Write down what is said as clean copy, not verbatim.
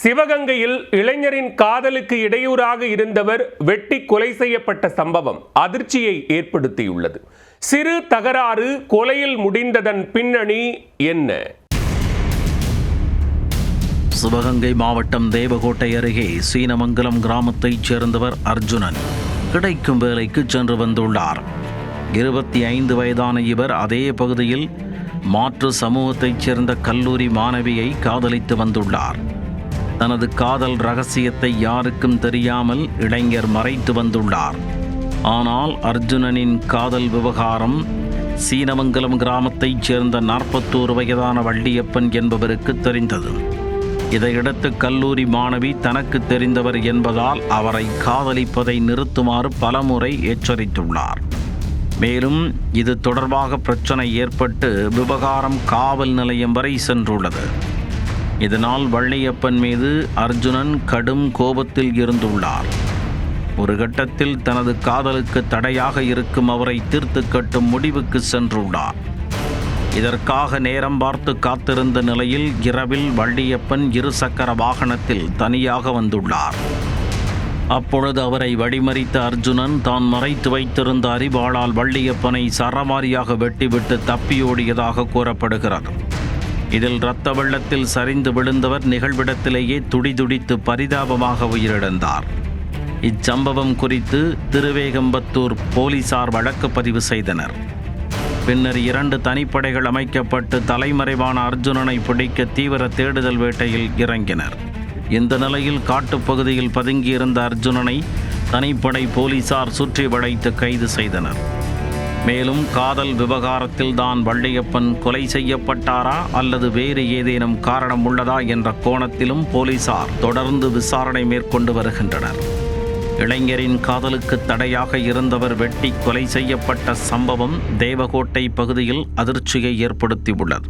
சிவகங்கையில் இளைஞரின் காதலுக்கு இடையூறாக இருந்தவர் வெட்டி கொலை செய்யப்பட்ட சம்பவம் அதிர்ச்சியை ஏற்படுத்தியுள்ளது. சிறு தகராறு கொலையில் முடிந்ததன் பின்னணி என்ன? சிவகங்கை மாவட்டம் தேவகோட்டை அருகே சீனமங்கலம் கிராமத்தைச் சேர்ந்தவர் அர்ஜுனன் கிடைக்கும் வேலைக்கு சென்று வந்துள்ளார். 25 வயதான இவர் அதே பகுதியில் மாற்று சமூகத்தைச் சேர்ந்த கல்லூரி மாணவியை காதலித்து வந்துள்ளார். தனது காதல் ரகசியத்தை யாருக்கும் தெரியாமல் இளைஞர் மறைத்து வந்துள்ளார். ஆனால் அர்ஜுனனின் காதல் விவகாரம் சீனமங்கலம் கிராமத்தைச் சேர்ந்த 41 வயதான வள்ளியப்பன் என்பவருக்கு தெரிந்தது. இதையடுத்து கல்லூரி மாணவி தனக்கு தெரிந்தவர் என்பதால் அவரை காதலிப்பதை நிறுத்துமாறு பலமுறை எச்சரித்துள்ளார். மேலும் இது தொடர்பாக பிரச்சனை ஏற்பட்டு விவகாரம் காவல் நிலையம் வரை சென்றுள்ளது. இதனால் வள்ளியப்பன் மீது அர்ஜுனன் கடும் கோபத்தில் இருந்துள்ளார். ஒரு கட்டத்தில் தனது காதலுக்கு தடையாக இருக்கும் அவரை தீர்த்து கட்டும் முடிவுக்கு சென்றுள்ளார். இதற்காக நேரம் பார்த்து காத்திருந்த நிலையில் இரவில் வள்ளியப்பன் 2 சக்கர வாகனத்தில் தனியாக வந்துள்ளார். அப்பொழுது அவரை வழிமறித்த அர்ஜுனன் தான் மறைத்து வைத்திருந்த அரிவாளால் வள்ளியப்பனை சரமாரியாக வெட்டிவிட்டு தப்பியோடியதாக கூறப்படுகிறது. இதில் இரத்த வெள்ளத்தில் சரிந்து விழுந்தவர் நிகழ்விடத்திலேயே துடிதுடித்து பரிதாபமாக உயிரிழந்தார். இச்சம்பவம் குறித்து திருவேகம்பத்தூர் போலீசார் வழக்கு பதிவு செய்தனர். பின்னர் 2 தனிப்படைகள் அமைக்கப்பட்டு தலைமறைவான அர்ஜுனனை பிடிக்க தீவிர தேடுதல் வேட்டையில் இறங்கினர். இந்த நிலையில் காட்டுப்பகுதியில் பதுங்கியிருந்த அர்ஜுனனை தனிப்படை போலீசார் சுற்றி வளைத்து கைது செய்தனர். மேலும் காதல் விவகாரத்தில் தான் வள்ளியப்பன் கொலை செய்யப்பட்டாரா அல்லது வேறு ஏதேனும் காரணம் உள்ளதா என்ற கோணத்திலும் போலீசார் தொடர்ந்து விசாரணை மேற்கொண்டு வருகின்றனர். இளைஞரின் காதலுக்கு தடையாக இருந்தவர் வெட்டி கொலை செய்யப்பட்ட சம்பவம் தேவகோட்டை பகுதியில் அதிர்ச்சியை ஏற்படுத்தியுள்ளது.